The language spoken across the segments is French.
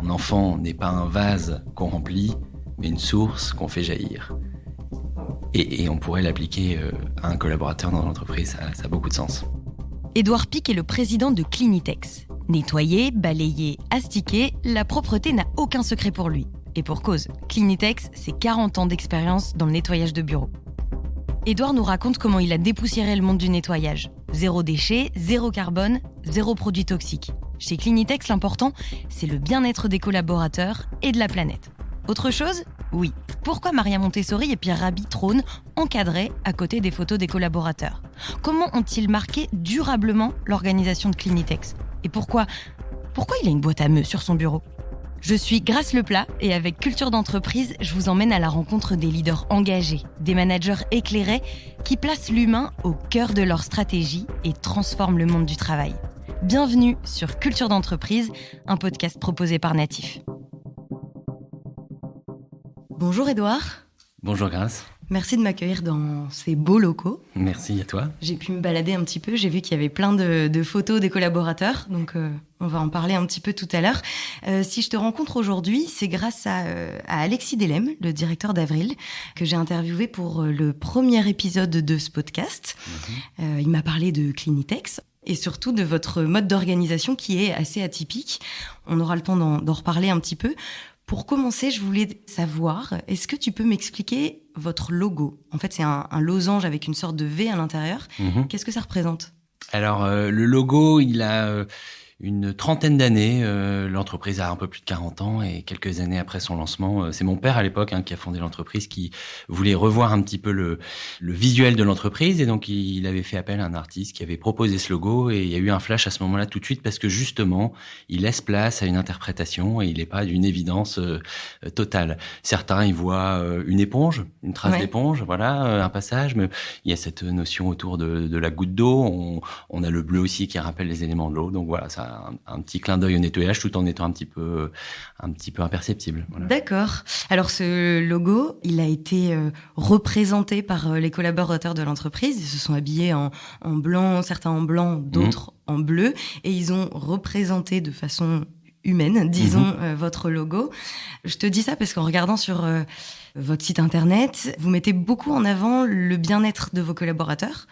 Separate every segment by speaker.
Speaker 1: Un enfant n'est pas un vase qu'on remplit, mais une source qu'on fait jaillir. Et on pourrait l'appliquer à un collaborateur dans l'entreprise, ça a beaucoup de sens.
Speaker 2: Édouard Pic est le président de Clinitex. Nettoyer, balayer, astiquer, la propreté n'a aucun secret pour lui. Et pour cause, Clinitex, c'est 40 ans d'expérience dans le nettoyage de bureaux. Édouard nous raconte comment il a dépoussiéré le monde du nettoyage. 0 déchet, 0 carbone, 0 produit toxique. Chez Clinitex, l'important, c'est le bien-être des collaborateurs et de la planète. Autre chose ? Oui. Pourquoi Maria Montessori et Pierre Rabhi trônent encadrés à côté des photos des collaborateurs ? Comment ont-ils marqué durablement l'organisation de Clinitex ? Et pourquoi il a une boîte à meux sur son bureau ? Je suis Grace Leplat et avec Culture d'entreprise, je vous emmène à la rencontre des leaders engagés, des managers éclairés qui placent l'humain au cœur de leur stratégie et transforment le monde du travail. Bienvenue sur Culture d'entreprise, un podcast proposé par Natif. Bonjour Édouard.
Speaker 1: Bonjour Grace.
Speaker 2: Merci de m'accueillir dans ces beaux locaux.
Speaker 1: Merci à toi.
Speaker 2: J'ai pu me balader un petit peu, j'ai vu qu'il y avait plein de photos des collaborateurs, donc on va en parler un petit peu tout à l'heure. Si je te rencontre aujourd'hui, c'est grâce à Alexis Delem, le directeur d'Avril, que j'ai interviewé pour le premier épisode de ce podcast. Il m'a parlé de Clinitex et surtout de votre mode d'organisation qui est assez atypique. On aura le temps d'en reparler un petit peu. Pour commencer, je voulais savoir, est-ce que tu peux m'expliquer votre logo ? En fait, c'est un losange avec une sorte de V à l'intérieur. Qu'est-ce que ça représente ?
Speaker 1: Alors, le logo, il a une trentaine d'années. L'entreprise a un peu plus de 40 ans et quelques années après son lancement, c'est mon père à l'époque qui a fondé l'entreprise, qui voulait revoir un petit peu le visuel de l'entreprise, et donc il avait fait appel à un artiste qui avait proposé ce logo, et il y a eu un flash à ce moment-là tout de suite parce que justement il laisse place à une interprétation et il n'est pas d'une évidence totale. Certains y voient une éponge, une trace d'éponge, voilà, un passage, mais il y a cette notion autour de la goutte d'eau. On a le bleu aussi qui rappelle les éléments de l'eau, donc voilà, ça un petit clin d'œil au nettoyage tout en étant un petit peu imperceptible. Voilà.
Speaker 2: D'accord. Alors ce logo, il a été représenté par les collaborateurs de l'entreprise. Ils se sont habillés en blanc, certains en blanc, d'autres en bleu, et ils ont représenté de façon humaine, disons, votre logo. Je te dis ça parce qu'en regardant sur votre site internet, vous mettez beaucoup en avant le bien-être de vos collaborateurs.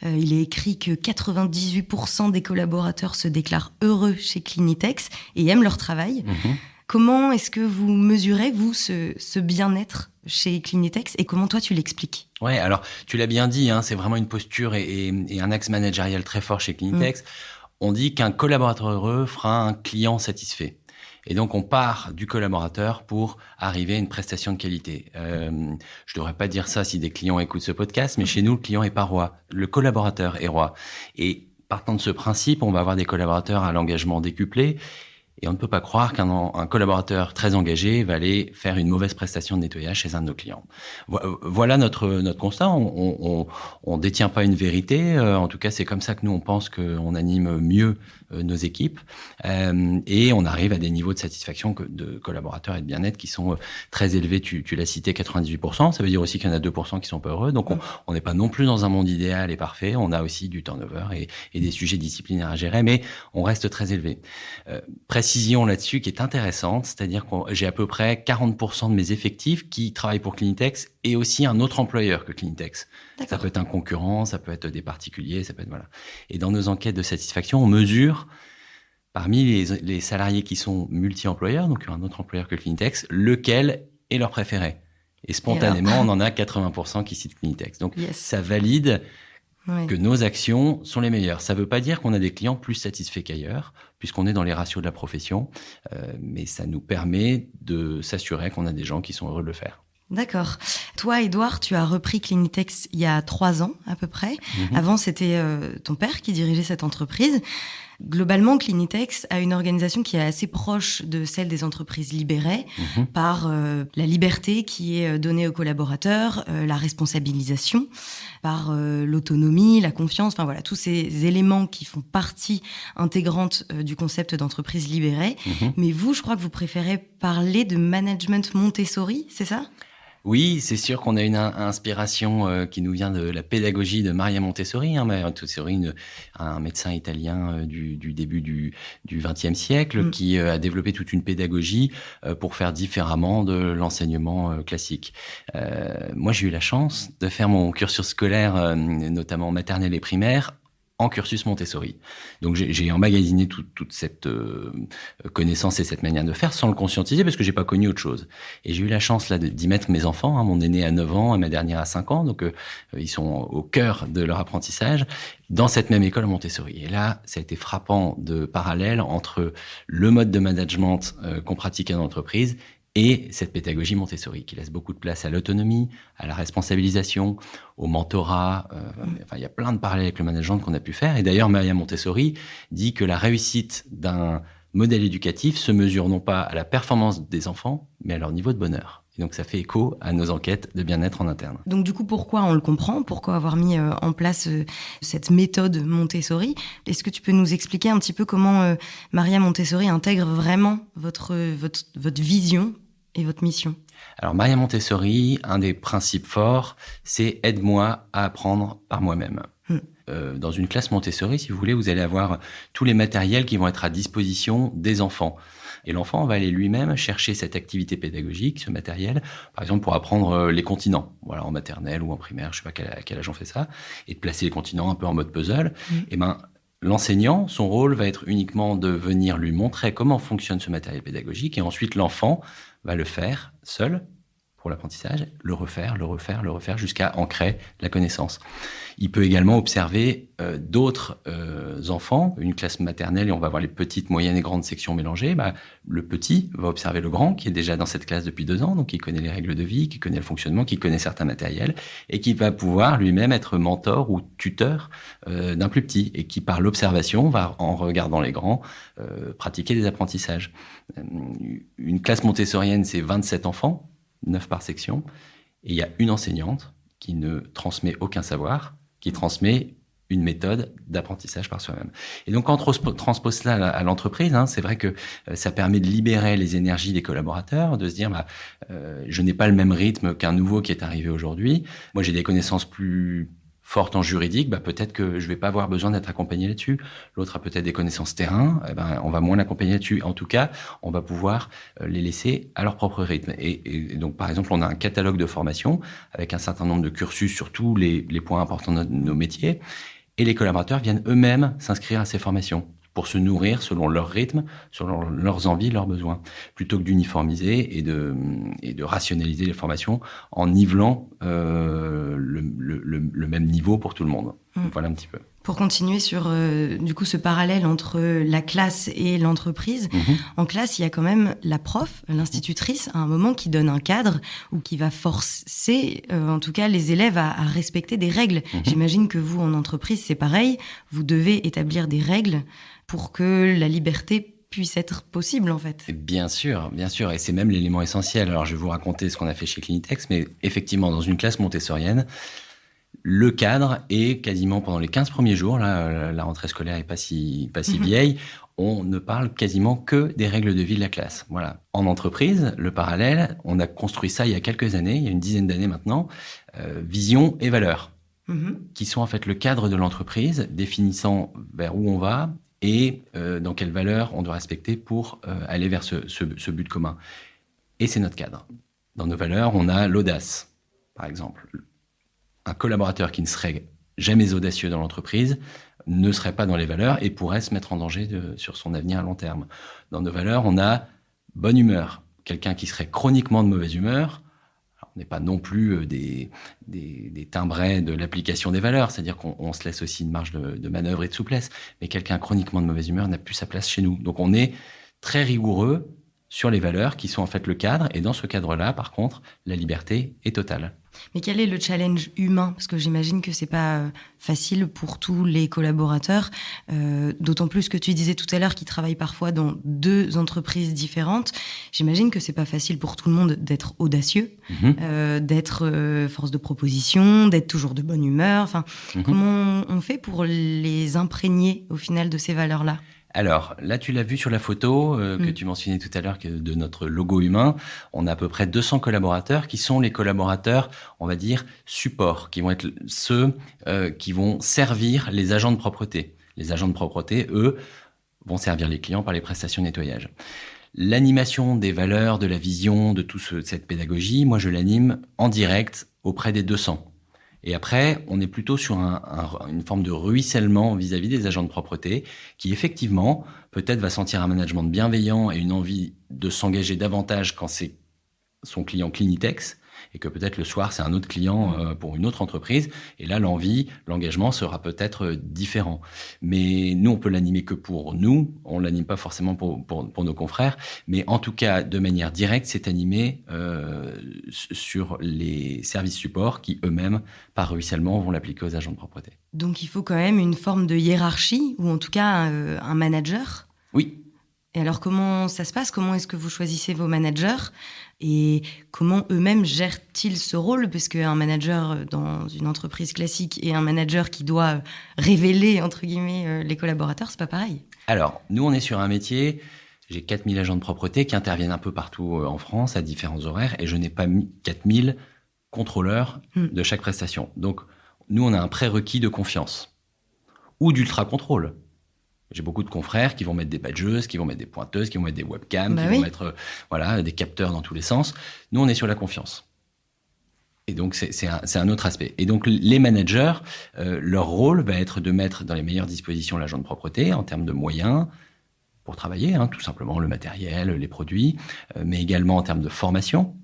Speaker 2: Il est écrit que 98% des collaborateurs se déclarent heureux chez Clinitex et aiment leur travail. Comment est-ce que vous mesurez, vous, ce bien-être chez Clinitex, et comment toi tu l'expliques ?
Speaker 1: Ouais, alors tu l'as bien dit, c'est vraiment une posture et un axe managérial très fort chez Clinitex. On dit qu'un collaborateur heureux fera un client satisfait. Et donc, on part du collaborateur pour arriver à une prestation de qualité. Je devrais pas dire ça si des clients écoutent ce podcast, mais chez nous, le client est pas roi. Le collaborateur est roi. Et partant de ce principe, on va avoir des collaborateurs à l'engagement décuplé. Et on ne peut pas croire qu'un collaborateur très engagé va aller faire une mauvaise prestation de nettoyage chez un de nos clients. Voilà notre constat. On détient pas une vérité. En tout cas, c'est comme ça que nous, on pense qu'on anime mieux nos équipes. Et on arrive à des niveaux de satisfaction de collaborateurs et de bien-être qui sont très élevés. Tu l'as cité, 98%. Ça veut dire aussi qu'il y en a 2% qui sont pas heureux. Donc, on n'est pas non plus dans un monde idéal et parfait. On a aussi du turnover et des sujets disciplinaires à gérer, mais on reste très élevé. Précision là-dessus qui est intéressante, c'est-à-dire que j'ai à peu près 40% de mes effectifs qui travaillent pour Clinitex et aussi un autre employeur que Clinitex. D'accord. Ça peut être un concurrent, ça peut être des particuliers, ça peut être voilà. Et dans nos enquêtes de satisfaction, on mesure parmi les salariés qui sont multi-employeurs, donc un autre employeur que Clinitex, lequel est leur préféré. Et spontanément, on en a 80% qui citent Clinitex. Donc ça valide que nos actions sont les meilleures. Ça ne veut pas dire qu'on a des clients plus satisfaits qu'ailleurs, puisqu'on est dans les ratios de la profession, mais ça nous permet de s'assurer qu'on a des gens qui sont heureux de le faire.
Speaker 2: D'accord. Toi, Édouard, tu as repris Clinitex il y a 3 ans à peu près. Avant, c'était ton père qui dirigeait cette entreprise. Globalement, Clinitex a une organisation qui est assez proche de celle des entreprises libérées par la liberté qui est donnée aux collaborateurs, la responsabilisation, par l'autonomie, la confiance, enfin voilà, tous ces éléments qui font partie intégrante du concept d'entreprise libérée. Mais vous, je crois que vous préférez parler de management Montessori, c'est ça ?
Speaker 1: Oui, c'est sûr qu'on a une inspiration qui nous vient de la pédagogie de Maria Montessori. Maria Montessori, un médecin italien du début du XXe siècle, qui a développé toute une pédagogie pour faire différemment de l'enseignement classique. Moi, j'ai eu la chance de faire mon cursus scolaire, notamment maternelle et primaire, en cursus Montessori. Donc j'ai emmagasiné toute cette connaissance et cette manière de faire sans le conscientiser parce que j'ai pas connu autre chose. Et j'ai eu la chance là d'y mettre mes enfants, mon aîné à 9 ans et ma dernière à 5 ans, donc ils sont au cœur de leur apprentissage dans cette même école Montessori. Et là, ça a été frappant de parallèle entre le mode de management qu'on pratiquait dans l'entreprise et cette pédagogie Montessori qui laisse beaucoup de place à l'autonomie, à la responsabilisation, au mentorat. Il y a plein de parallèles avec le management qu'on a pu faire. Et d'ailleurs, Maria Montessori dit que la réussite d'un modèle éducatif se mesure non pas à la performance des enfants, mais à leur niveau de bonheur. Et donc, ça fait écho à nos enquêtes de bien-être en interne.
Speaker 2: Donc, du coup, pourquoi on le comprend? Pourquoi avoir mis en place cette méthode Montessori? Est-ce que tu peux nous expliquer un petit peu comment Maria Montessori intègre vraiment votre vision et votre mission?
Speaker 1: Alors, Maria Montessori, un des principes forts, c'est « aide-moi à apprendre par moi-même ». Dans une classe Montessori, si vous voulez, vous allez avoir tous les matériels qui vont être à disposition des enfants. Et l'enfant va aller lui-même chercher cette activité pédagogique, ce matériel, par exemple pour apprendre les continents, voilà, en maternelle ou en primaire, je sais pas à quel âge on fait ça, et de placer les continents un peu en mode puzzle. Et l'enseignant, son rôle va être uniquement de venir lui montrer comment fonctionne ce matériel pédagogique, et ensuite l'enfant va le faire seul pour l'apprentissage, le refaire jusqu'à ancrer la connaissance. Il peut également observer d'autres enfants, une classe maternelle, et on va voir les petites, moyennes et grandes sections mélangées. Le petit va observer le grand, qui est déjà dans cette classe depuis 2 ans, donc qui connaît les règles de vie, qui connaît le fonctionnement, qui connaît certains matériels, et qui va pouvoir lui-même être mentor ou tuteur d'un plus petit, et qui, par l'observation, va, en regardant les grands, pratiquer des apprentissages. Une classe montessorienne, c'est 27 enfants, 9 par section, et il y a une enseignante qui ne transmet aucun savoir, qui transmet une méthode d'apprentissage par soi-même. Et donc, quand on transpose cela à l'entreprise, c'est vrai que ça permet de libérer les énergies des collaborateurs, de se dire, je n'ai pas le même rythme qu'un nouveau qui est arrivé aujourd'hui. Moi, j'ai des connaissances plus forte en juridique, peut-être que je vais pas avoir besoin d'être accompagné là-dessus. L'autre a peut-être des connaissances terrain, on va moins l'accompagner là-dessus. En tout cas, on va pouvoir les laisser à leur propre rythme. Et donc, par exemple, on a un catalogue de formation avec un certain nombre de cursus sur tous les points importants de nos métiers. Et les collaborateurs viennent eux-mêmes s'inscrire à ces formations pour se nourrir selon leur rythme, selon leurs envies, leurs besoins, plutôt que d'uniformiser et de rationaliser les formations en nivelant le même niveau pour tout le monde. Voilà un petit peu.
Speaker 2: Pour continuer sur du coup ce parallèle entre la classe et l'entreprise, en classe, il y a quand même la prof, l'institutrice, à un moment qui donne un cadre ou qui va forcer, en tout cas, les élèves à respecter des règles. J'imagine que vous, en entreprise, c'est pareil. Vous devez établir des règles pour que la liberté puisse être possible, en fait.
Speaker 1: Bien sûr. Et c'est même l'élément essentiel. Alors, je vais vous raconter ce qu'on a fait chez Clinitex, mais effectivement, dans une classe montessorienne, le cadre est quasiment pendant les 15 premiers jours, là, la rentrée scolaire est pas si vieille, on ne parle quasiment que des règles de vie de la classe. Voilà. En entreprise, le parallèle, on a construit ça il y a quelques années, il y a une dizaine d'années maintenant, vision et valeurs, qui sont en fait le cadre de l'entreprise, définissant vers où on va et dans quelles valeurs on doit respecter pour aller vers ce but commun. Et c'est notre cadre. Dans nos valeurs, on a l'audace, par exemple. Un collaborateur qui ne serait jamais audacieux dans l'entreprise ne serait pas dans les valeurs et pourrait se mettre en danger sur son avenir à long terme. Dans nos valeurs, on a bonne humeur. Quelqu'un qui serait chroniquement de mauvaise humeur, alors on n'est pas non plus des timbrés de l'application des valeurs, c'est-à-dire qu'on se laisse aussi une marge de manœuvre et de souplesse, mais quelqu'un chroniquement de mauvaise humeur n'a plus sa place chez nous. Donc on est très rigoureux sur les valeurs qui sont en fait le cadre, et dans ce cadre-là, par contre, la liberté est totale.
Speaker 2: Mais quel est le challenge humain? Parce que j'imagine que c'est pas facile pour tous les collaborateurs, d'autant plus que tu disais tout à l'heure qu'ils travaillent parfois dans 2 entreprises différentes. J'imagine que c'est pas facile pour tout le monde d'être audacieux, d'être force de proposition, d'être toujours de bonne humeur. Enfin, comment on fait pour les imprégner au final de ces valeurs-là?
Speaker 1: Alors, là, tu l'as vu sur la photo que tu mentionnais tout à l'heure de notre logo humain. On a à peu près 200 collaborateurs qui sont les collaborateurs, on va dire, support, qui vont être ceux qui vont servir les agents de propreté. Les agents de propreté, eux, vont servir les clients par les prestations de nettoyage. L'animation des valeurs, de la vision, de cette pédagogie, moi, je l'anime en direct auprès des 200. Et après, on est plutôt sur une forme de ruissellement vis-à-vis des agents de propreté qui, effectivement, peut-être va sentir un management bienveillant et une envie de s'engager davantage quand c'est son client Clinitex et que peut-être le soir, c'est un autre client pour une autre entreprise. Et là, l'engagement sera peut-être différent. Mais nous, on peut l'animer que pour nous. On l'anime pas forcément pour nos confrères. Mais en tout cas, de manière directe, c'est animé sur les services supports qui, eux-mêmes, par ruissellement, vont l'appliquer aux agents de propreté.
Speaker 2: Donc, il faut quand même une forme de hiérarchie ou en tout cas un manager.
Speaker 1: Oui.
Speaker 2: Et alors, comment ça se passe ? Comment est-ce que vous choisissez vos managers ? Et comment eux-mêmes gèrent-ils ce rôle ? Parce qu'un manager dans une entreprise classique et un manager qui doit révéler, entre guillemets, les collaborateurs, c'est pas pareil.
Speaker 1: Alors, nous, on est sur un métier, j'ai 4000 agents de propreté qui interviennent un peu partout en France à différents horaires et je n'ai pas mis 4000 contrôleurs de chaque prestation. Donc, nous, on a un prérequis de confiance ou d'ultra-contrôle. J'ai beaucoup de confrères qui vont mettre des badgeuses, qui vont mettre des pointeuses, qui vont mettre des webcams, vont mettre des capteurs dans tous les sens. Nous, on est sur la confiance. Et donc, c'est un autre aspect. Et donc, les managers, leur rôle va être de mettre dans les meilleures dispositions l'agent de propreté en termes de moyens pour travailler, tout simplement le matériel, les produits, mais également en termes de formation,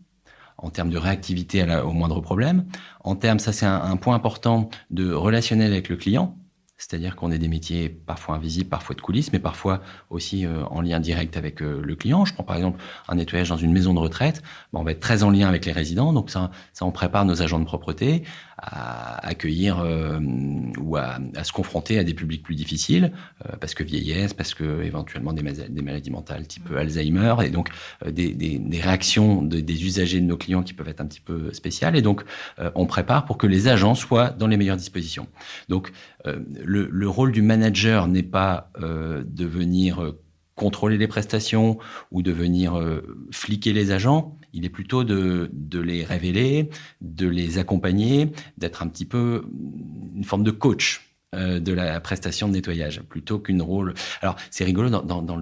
Speaker 1: en termes de réactivité au moindre problème, en termes, ça c'est un point important, de relationnel avec le client. C'est-à-dire qu'on est des métiers parfois invisibles, parfois de coulisses, mais parfois aussi en lien direct avec le client. Je prends par exemple un nettoyage dans une maison de retraite. On va être très en lien avec les résidents. Donc ça on prépare nos agents de propreté à accueillir ou à se confronter à des publics plus difficiles, parce que vieillesse, parce que éventuellement des maladies mentales type Alzheimer, et donc des réactions des usagers de nos clients qui peuvent être un petit peu spéciales. Et donc on prépare pour que les agents soient dans les meilleures dispositions. Donc le rôle du manager n'est pas de venir contrôler les prestations ou de venir fliquer les agents. Il est plutôt de les révéler, de les accompagner, d'être un petit peu une forme de coach de la prestation de nettoyage, plutôt qu'une rôle... Alors, c'est rigolo, dans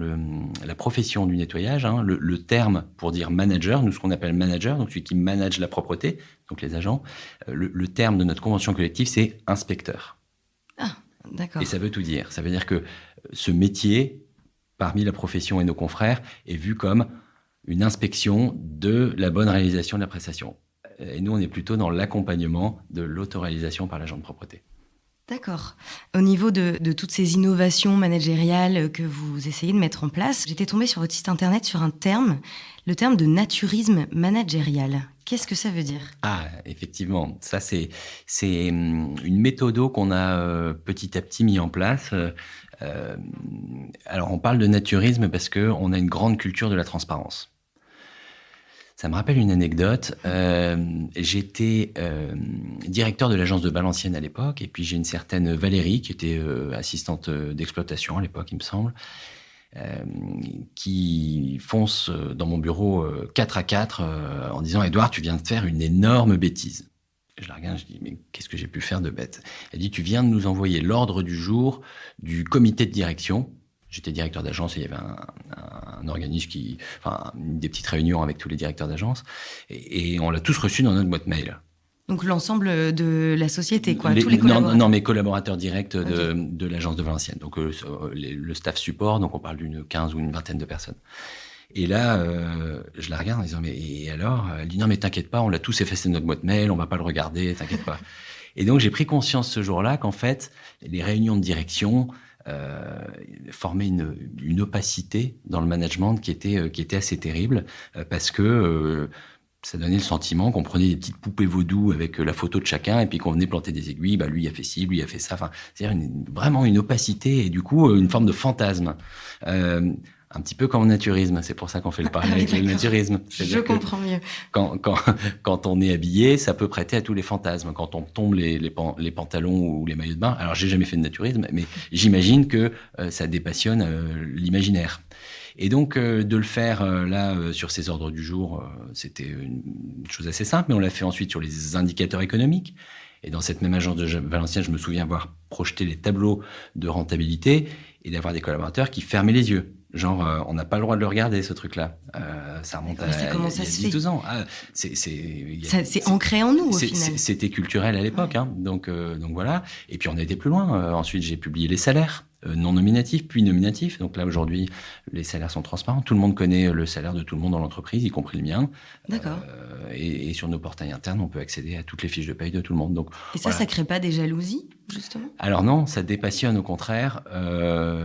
Speaker 1: la profession du nettoyage, le terme pour dire manager, nous, ce qu'on appelle manager, donc celui qui manage la propreté, donc les agents, le terme de notre convention collective, c'est inspecteur.
Speaker 2: Ah, d'accord.
Speaker 1: Et ça veut tout dire. Ça veut dire que ce métier, parmi la profession et nos confrères, est vu comme une inspection de la bonne réalisation de la prestation. Et nous, on est plutôt dans l'accompagnement de l'autoréalisation par l'agent de propreté.
Speaker 2: D'accord. Au niveau de toutes ces innovations managériales que vous essayez de mettre en place, j'étais tombée sur votre site internet sur un terme, le terme de naturisme managérial. Qu'est-ce que ça veut dire ?
Speaker 1: Ah, effectivement. Ça, c'est une méthode qu'on a petit à petit mis en place. Alors, on parle de naturisme parce qu'on a une grande culture de la transparence. Ça me rappelle une anecdote. J'étais directeur de l'agence de Valenciennes à l'époque, et puis j'ai une certaine Valérie qui était assistante d'exploitation à l'époque, il me semble, qui fonce dans mon bureau 4 à 4 en disant « Édouard, tu viens de faire une énorme bêtise ». Je la regarde, je dis « Mais qu'est-ce que j'ai pu faire de bête ?» Elle dit « Tu viens de nous envoyer l'ordre du jour du comité de direction ». J'étais directeur d'agence et il y avait un organisme des petites réunions avec tous les directeurs d'agence. Et on l'a tous reçu dans notre boîte mail.
Speaker 2: Donc l'ensemble de la société, quoi, tous les collaborateurs.
Speaker 1: Non, mes collaborateurs directs de l'agence de Valenciennes. Donc le staff support, donc on parle d'une 15 ou une vingtaine de personnes. Et là, je la regarde en disant « Mais et alors ?» Elle dit « Non, mais t'inquiète pas, on l'a tous effacé de notre boîte mail, on va pas le regarder, t'inquiète pas. » Et donc j'ai pris conscience ce jour-là qu'en fait, les réunions de direction formait une opacité dans le management qui était assez terrible, parce que ça donnait le sentiment qu'on prenait des petites poupées vaudou avec la photo de chacun et puis qu'on venait planter des aiguilles, lui il a fait ci, lui il a fait ça, c'est-à-dire vraiment une opacité et du coup une forme de fantasme. Un petit peu comme en naturisme, c'est pour ça qu'on fait le parallèle avec le naturisme.
Speaker 2: Je comprends mieux.
Speaker 1: Quand on est habillé, ça peut prêter à tous les fantasmes. Quand on tombe les pantalons ou les maillots de bain, alors j'ai jamais fait de naturisme, mais j'imagine que ça dépassionne l'imaginaire. Et donc de le faire sur ces ordres du jour, c'était une chose assez simple, mais on l'a fait ensuite sur les indicateurs économiques. Et dans cette même agence de Valenciennes, je me souviens avoir projeté les tableaux de rentabilité et d'avoir des collaborateurs qui fermaient les yeux. Genre, on n'a pas le droit de le regarder, ce truc-là. Ça remonte à 10-12 ans.
Speaker 2: C'est ancré en nous, au final.
Speaker 1: C'était culturel à l'époque. Hein. Donc voilà. Et puis, on a été plus loin. Ensuite, j'ai publié les salaires non nominatifs, puis nominatifs. Donc là, aujourd'hui, les salaires sont transparents. Tout le monde connaît le salaire de tout le monde dans l'entreprise, y compris le mien.
Speaker 2: D'accord.
Speaker 1: Et sur nos portails internes, on peut accéder à toutes les fiches de paye de tout le monde. Donc,
Speaker 2: et ça, ça crée pas des jalousies, justement?
Speaker 1: Alors non, ça dépassionne au contraire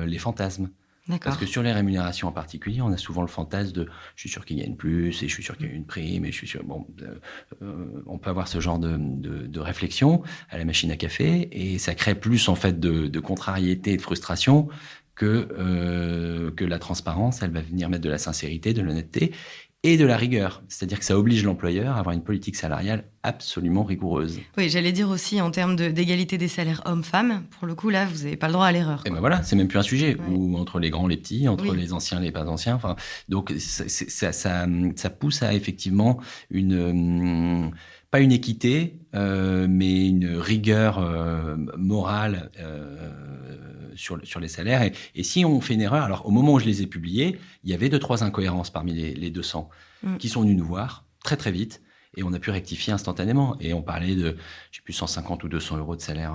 Speaker 1: les fantasmes.
Speaker 2: D'accord.
Speaker 1: Parce que sur les rémunérations en particulier, on a souvent le fantasme de « je suis sûr qu'il gagne plus, et je suis sûr qu'il y a une prime, et je suis sûr… » Bon, on peut avoir ce genre de réflexion à la machine à café, et ça crée plus en fait de contrariété et de frustration que la transparence. Elle va venir mettre de la sincérité, de l'honnêteté et de la rigueur. C'est-à-dire que ça oblige l'employeur à avoir une politique salariale absolument rigoureuse.
Speaker 2: Oui, j'allais dire aussi en termes d'égalité des salaires hommes-femmes, pour le coup, là, vous n'avez pas le droit à l'erreur.
Speaker 1: Et ben voilà, c'est même plus un sujet. Ouais. Ou entre les grands, les petits, entre les anciens, les pas anciens. Enfin, donc ça pousse à effectivement pas une équité, mais une rigueur morale sur les salaires. Et si on fait une erreur, alors au moment où je les ai publiés, il y avait 2-3 incohérences parmi les 200 qui sont venus nous voir très très vite. Et on a pu rectifier instantanément. Et on parlait de, je sais plus, 150 ou 200 euros de salaire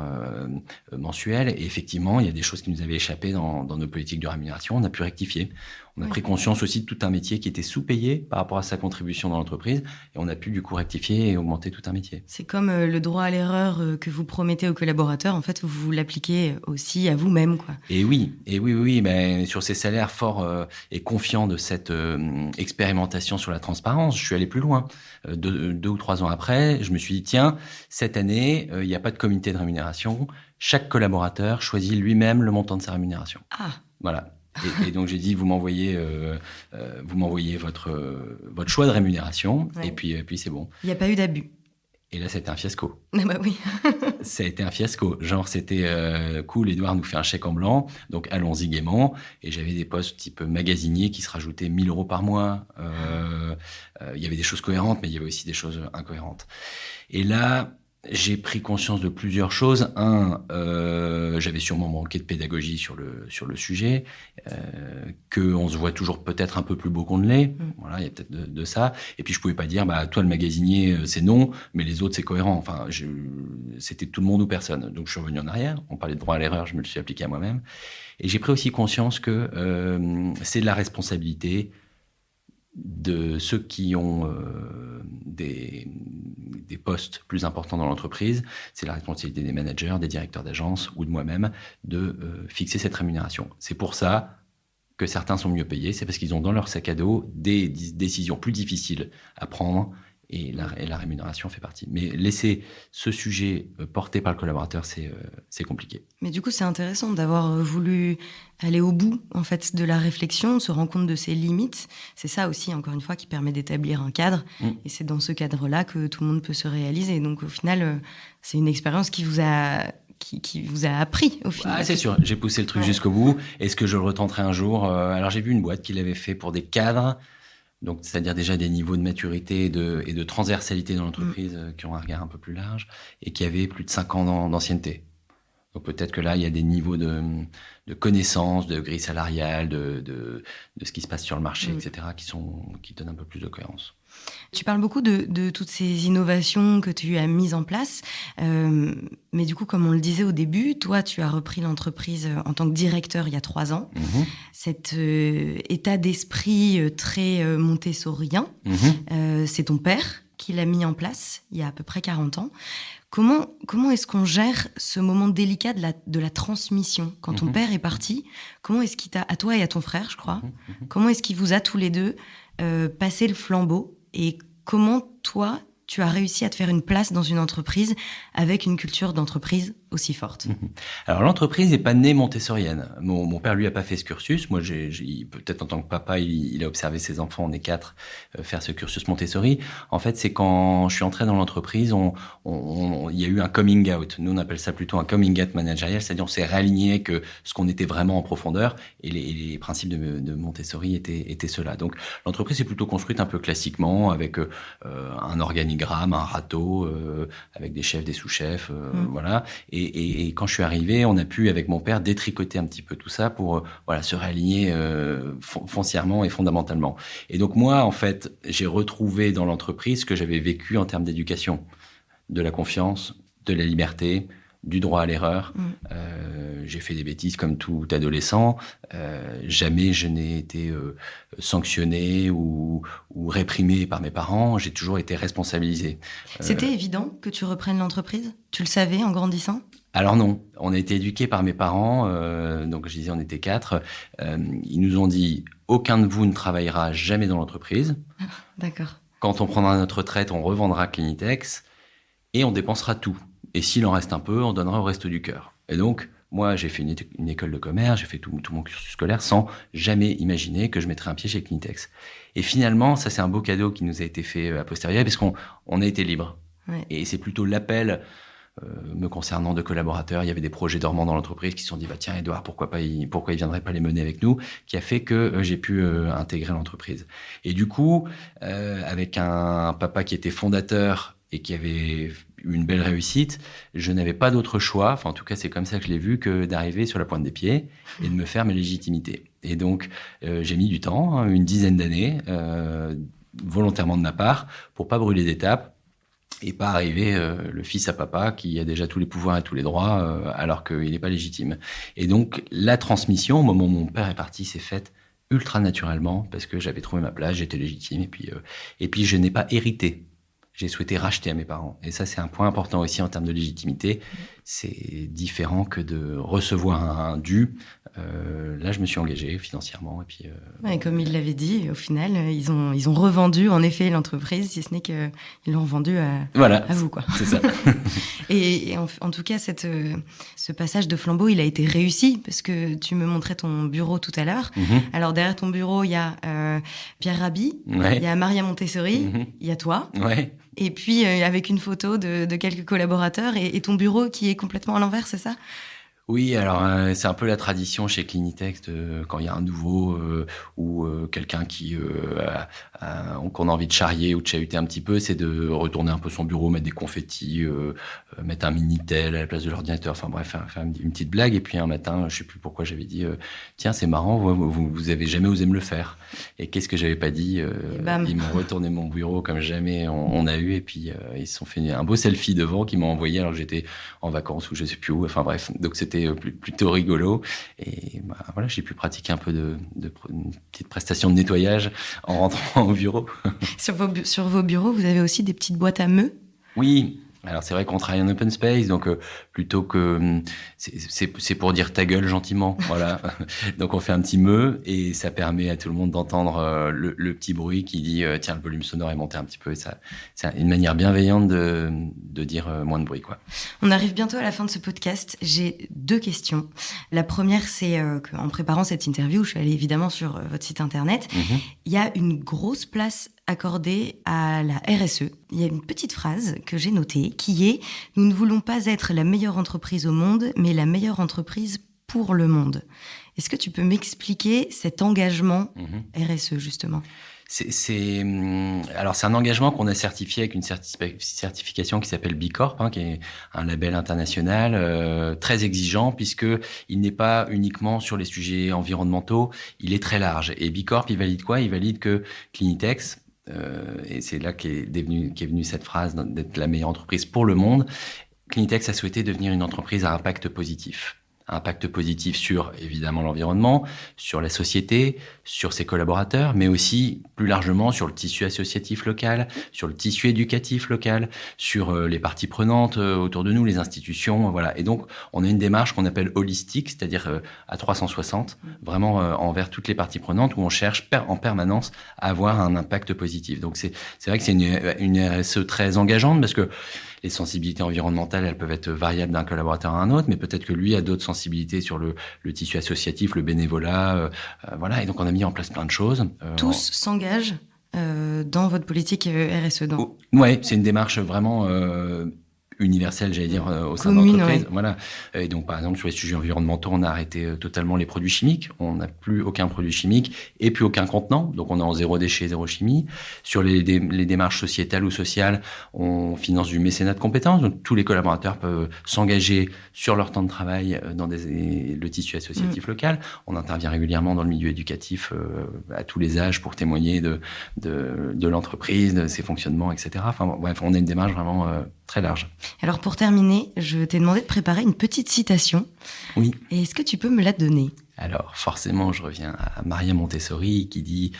Speaker 1: mensuel. Et effectivement, il y a des choses qui nous avaient échappé dans nos politiques de rémunération. On a pu rectifier. On a pris conscience aussi de tout un métier qui était sous-payé par rapport à sa contribution dans l'entreprise. Et on a pu du coup rectifier et augmenter tout un métier.
Speaker 2: C'est comme le droit à l'erreur que vous promettez aux collaborateurs. En fait, vous l'appliquez aussi à vous-même, quoi.
Speaker 1: Et oui. Mais sur ces salaires forts et confiants de cette expérimentation sur la transparence, je suis allé plus loin. 2 ou 3 ans après, je me suis dit, tiens, cette année, il n'y a pas de comité de rémunération. Chaque collaborateur choisit lui-même le montant de sa rémunération.
Speaker 2: Ah.
Speaker 1: Voilà. Et donc j'ai dit, vous m'envoyez votre choix de rémunération, et puis c'est bon.
Speaker 2: Il n'y a pas eu d'abus.
Speaker 1: Et là, c'était un fiasco.
Speaker 2: Ah bah oui.
Speaker 1: Ça a été un fiasco. Genre, c'était cool, Édouard nous fait un chèque en blanc, donc allons-y gaiement. Et j'avais des postes type magasinier qui se rajoutaient 1 000 euros par mois. Il y avait des choses cohérentes, mais il y avait aussi des choses incohérentes. Et là, j'ai pris conscience de plusieurs choses. J'avais sûrement manqué de pédagogie sur le sujet, qu'on se voit toujours peut-être un peu plus beau qu'on ne l'est. Voilà, il y a peut-être de ça. Et puis je pouvais pas dire, toi le magasinier c'est non, mais les autres c'est cohérent. Enfin, c'était tout le monde ou personne. Donc je suis revenu en arrière. On parlait de droit à l'erreur, je me le suis appliqué à moi-même. Et j'ai pris aussi conscience que c'est de la responsabilité de ceux qui ont des postes plus importants dans l'entreprise. C'est la responsabilité des managers, des directeurs d'agence ou de moi-même de fixer cette rémunération. C'est pour ça que certains sont mieux payés, c'est parce qu'ils ont dans leur sac à dos des décisions plus difficiles à prendre et la rémunération fait partie. Mais laisser ce sujet porté par le collaborateur, c'est compliqué.
Speaker 2: Mais du coup, c'est intéressant d'avoir voulu aller au bout en fait, de la réflexion, se rendre compte de ses limites. C'est ça aussi, encore une fois, qui permet d'établir un cadre. Et c'est dans ce cadre-là que tout le monde peut se réaliser. Donc au final, c'est une expérience qui vous a appris au final.
Speaker 1: Ah, c'est sûr, j'ai poussé le truc jusqu'au bout. Est-ce que je le retenterai un jour ? Alors j'ai vu une boîte qui l'avait fait pour des cadres, donc c'est-à-dire déjà des niveaux de maturité et de transversalité dans l'entreprise qui ont un regard un peu plus large et qui avaient plus de 5 ans d'ancienneté. Donc peut-être que là, il y a des niveaux de connaissances, de grille salariale, de ce qui se passe sur le marché, etc., qui donnent un peu plus de cohérence.
Speaker 2: Tu parles beaucoup de toutes ces innovations que tu as mises en place. Mais du coup, comme on le disait au début, toi, tu as repris l'entreprise en tant que directeur il y a 3 ans. Cet état d'esprit très montessorien, c'est ton père qui l'a mis en place il y a à peu près 40 ans. Comment est-ce qu'on gère ce moment délicat de la transmission ? Quand ton père est parti, comment est-ce qu'il t'a, à toi et à ton frère, je crois, comment est-ce qu'il vous a tous les deux passé le flambeau ? Et comment, toi, tu as réussi à te faire une place dans une entreprise avec une culture d'entreprise aussi forte?
Speaker 1: Alors, l'entreprise n'est pas née montessorienne. Mon père, lui, a pas fait ce cursus. Moi, peut-être en tant que papa, il a observé ses enfants, on est 4, faire ce cursus Montessori. En fait, c'est quand je suis entré dans l'entreprise, il y a eu un coming out. Nous, on appelle ça plutôt un coming out managérial, c'est-à-dire on s'est réaligné que ce qu'on était vraiment en profondeur, et les principes de Montessori étaient ceux-là. Donc, l'entreprise est plutôt construite un peu classiquement, avec un organigramme, un râteau, avec des chefs, des sous-chefs, voilà. Et quand je suis arrivé, on a pu, avec mon père, détricoter un petit peu tout ça pour se réaligner foncièrement et fondamentalement. Et donc moi, en fait, j'ai retrouvé dans l'entreprise ce que j'avais vécu en termes d'éducation, de la confiance, de la liberté, du droit à l'erreur. J'ai fait des bêtises comme tout adolescent. Jamais je n'ai été sanctionné ou réprimé par mes parents. J'ai toujours été responsabilisé.
Speaker 2: C'était évident que tu reprennes l'entreprise? Tu le savais en grandissant?
Speaker 1: Alors non, on a été éduqués par mes parents. Donc je disais, on était 4. Ils nous ont dit, aucun de vous ne travaillera jamais dans l'entreprise.
Speaker 2: D'accord.
Speaker 1: Quand on prendra notre retraite, on revendra Clinitex et on dépensera tout. Et s'il en reste un peu, on donnera au Resto du Cœur. Et donc, moi, j'ai fait une école de commerce, j'ai fait tout mon cursus scolaire sans jamais imaginer que je mettrais un pied chez Clinitex. Et finalement, ça, c'est un beau cadeau qui nous a été fait a posteriori, parce qu'on a été libre. Ouais. Et c'est plutôt l'appel me concernant de collaborateurs. Il y avait des projets dormants dans l'entreprise qui se sont dit, tiens, Édouard, pourquoi il viendrait pas les mener avec nous, qui a fait que j'ai pu intégrer l'entreprise. Et du coup, avec un papa qui était fondateur et qui avait une belle réussite, je n'avais pas d'autre choix, enfin en tout cas c'est comme ça que je l'ai vu, que d'arriver sur la pointe des pieds et de me faire mes légitimités. Et donc j'ai mis du temps, une dizaine d'années, volontairement de ma part, pour pas brûler d'étapes et pas arriver le fils à papa qui a déjà tous les pouvoirs et tous les droits alors qu'il n'est pas légitime. Et donc la transmission, au moment où mon père est parti, s'est faite ultra naturellement parce que j'avais trouvé ma place, j'étais légitime et puis je n'ai pas hérité. J'ai souhaité racheter à mes parents. Et ça, c'est un point important aussi en termes de légitimité. C'est différent que de recevoir un dû. Là, je me suis engagé financièrement. Et puis,
Speaker 2: ouais, comme il l'avait dit, au final, ils ont revendu, en effet, l'entreprise, si ce n'est qu'ils l'ont revendu à vous, quoi.
Speaker 1: C'est ça.
Speaker 2: et en tout cas, ce passage de flambeau, il a été réussi, parce que tu me montrais ton bureau tout à l'heure. Alors, derrière ton bureau, il y a Pierre Rabhi, il y a Maria Montessori, il y a toi.
Speaker 1: Ouais.
Speaker 2: Et puis, avec une photo de quelques collaborateurs et ton bureau qui est complètement à l'envers, c'est ça ?
Speaker 1: Oui, alors c'est un peu la tradition chez Clinitex quand il y a un nouveau ou quelqu'un qu'on a envie de charrier ou de chahuter un petit peu, c'est de retourner un peu son bureau, mettre des confettis, mettre un Minitel à la place de l'ordinateur, enfin bref, faire une petite blague. Et puis un matin, je sais plus pourquoi j'avais dit tiens, c'est marrant, vous avez jamais osé me le faire. Et qu'est-ce que j'avais pas dit, ils m'ont retourné mon bureau comme jamais on a eu, et puis ils se sont fait un beau selfie devant qu'ils m'ont envoyé alors que j'étais en vacances ou je sais plus où, enfin bref, donc c'était plutôt rigolo. Et voilà, j'ai pu pratiquer un peu une petite prestation de nettoyage en rentrant au bureau.
Speaker 2: Sur vos bureaux, vous avez aussi des petites boîtes à meux ?
Speaker 1: Oui. Alors c'est vrai qu'on travaille en open space, donc plutôt que c'est pour dire ta gueule gentiment, voilà. Donc on fait un petit meuh et ça permet à tout le monde d'entendre le petit bruit qui dit tiens, le volume sonore est monté un petit peu. Et ça, c'est une manière bienveillante de dire moins de bruit, quoi.
Speaker 2: On arrive bientôt à la fin de ce podcast. J'ai 2 questions. La première, c'est qu'en préparant cette interview, je suis allée évidemment sur votre site internet. Il y a une grosse place accordée à la RSE. Il y a une petite phrase que j'ai notée qui est « Nous ne voulons pas être la meilleure entreprise au monde, mais la meilleure entreprise pour le monde ». Est-ce que tu peux m'expliquer cet engagement RSE, justement ?
Speaker 1: Alors c'est un engagement qu'on a certifié avec une certification qui s'appelle B Corp, qui est un label international très exigeant puisque il n'est pas uniquement sur les sujets environnementaux, il est très large. Et B Corp, il valide quoi ? Il valide que Clinitex, et c'est là qu'est venue cette phrase d'être la meilleure entreprise pour le monde. Clinitex a souhaité devenir une entreprise à impact positif. Impact positif sur, évidemment, l'environnement, sur la société, sur ses collaborateurs, mais aussi plus largement sur le tissu associatif local, sur le tissu éducatif local, sur les parties prenantes autour de nous, les institutions, voilà. Et donc, on a une démarche qu'on appelle holistique, c'est-à-dire à 360, vraiment envers toutes les parties prenantes, où on cherche en permanence à avoir un impact positif. Donc, c'est vrai que c'est une RSE très engageante, parce que les sensibilités environnementales, elles peuvent être variables d'un collaborateur à un autre, mais peut-être que lui a d'autres sensibilités sur le tissu associatif, le bénévolat, voilà. Et donc, on a mis en place plein de choses.
Speaker 2: Tous s'engagent dans votre politique RSE, donc.
Speaker 1: Ouais, c'est une démarche vraiment universelle, j'allais dire, au sein de l'entreprise. Ouais. Voilà. Et donc, par exemple, sur les sujets environnementaux, on a arrêté totalement les produits chimiques. On n'a plus aucun produit chimique et plus aucun contenant. Donc, on est en zéro déchet, zéro chimie. Sur les démarches sociétales ou sociales, on finance du mécénat de compétences. Donc, tous les collaborateurs peuvent s'engager sur leur temps de travail dans le tissu associatif local. On intervient régulièrement dans le milieu éducatif à tous les âges pour témoigner de l'entreprise, de ses fonctionnements, etc. Enfin, bref, on a une démarche vraiment très large.
Speaker 2: Alors, pour terminer, je t'ai demandé de préparer une petite citation.
Speaker 1: Oui.
Speaker 2: Et est-ce que tu peux me la donner ?
Speaker 1: Alors, forcément, je reviens à Maria Montessori qui dit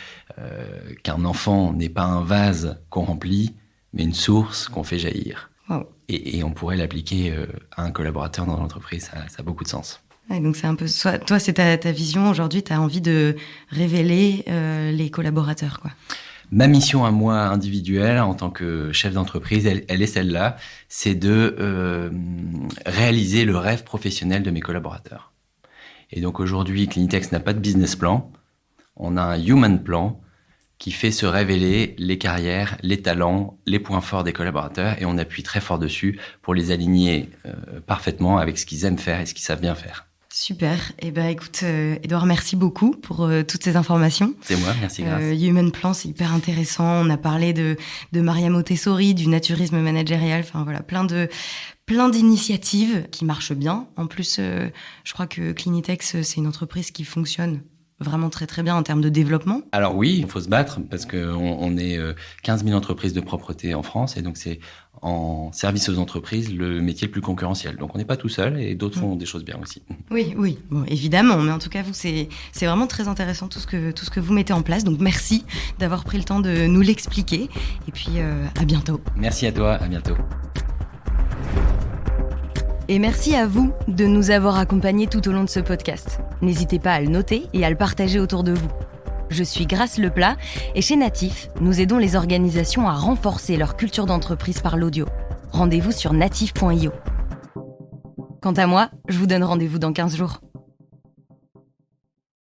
Speaker 1: qu'un enfant n'est pas un vase qu'on remplit, mais une source qu'on fait jaillir.
Speaker 2: Wow.
Speaker 1: Et on pourrait l'appliquer à un collaborateur dans l'entreprise, ça a beaucoup de sens.
Speaker 2: Ouais, donc c'est un peu toi, c'est ta vision aujourd'hui, tu as envie de révéler les collaborateurs, quoi.
Speaker 1: Ma mission à moi individuelle en tant que chef d'entreprise, elle est celle-là, c'est de réaliser le rêve professionnel de mes collaborateurs. Et donc aujourd'hui, Clinitex n'a pas de business plan, on a un human plan qui fait se révéler les carrières, les talents, les points forts des collaborateurs, et on appuie très fort dessus pour les aligner parfaitement avec ce qu'ils aiment faire et ce qu'ils savent bien faire.
Speaker 2: Super. Eh ben, écoute, Édouard, merci beaucoup pour toutes ces informations.
Speaker 1: C'est moi, merci, grâce.
Speaker 2: Human Plan, c'est hyper intéressant. On a parlé de Maria Montessori, du naturisme managérial. Enfin, voilà, plein d'initiatives qui marchent bien. En plus, je crois que Clinitex, c'est une entreprise qui fonctionne vraiment très très bien en termes de développement.
Speaker 1: Alors oui, il faut se battre parce qu'on est 15 000 entreprises de propreté en France, et donc c'est en service aux entreprises le métier le plus concurrentiel. Donc on n'est pas tout seul, et d'autres font des choses bien aussi.
Speaker 2: Oui, bon, évidemment, mais en tout cas vous, c'est vraiment très intéressant tout ce que vous mettez en place. Donc merci d'avoir pris le temps de nous l'expliquer, et puis à bientôt.
Speaker 1: Merci à toi, à bientôt.
Speaker 2: Et merci à vous de nous avoir accompagnés tout au long de ce podcast. N'hésitez pas à le noter et à le partager autour de vous. Je suis Grace Leplat, et chez Natif, nous aidons les organisations à renforcer leur culture d'entreprise par l'audio. Rendez-vous sur natif.io. Quant à moi, je vous donne rendez-vous dans 15 jours.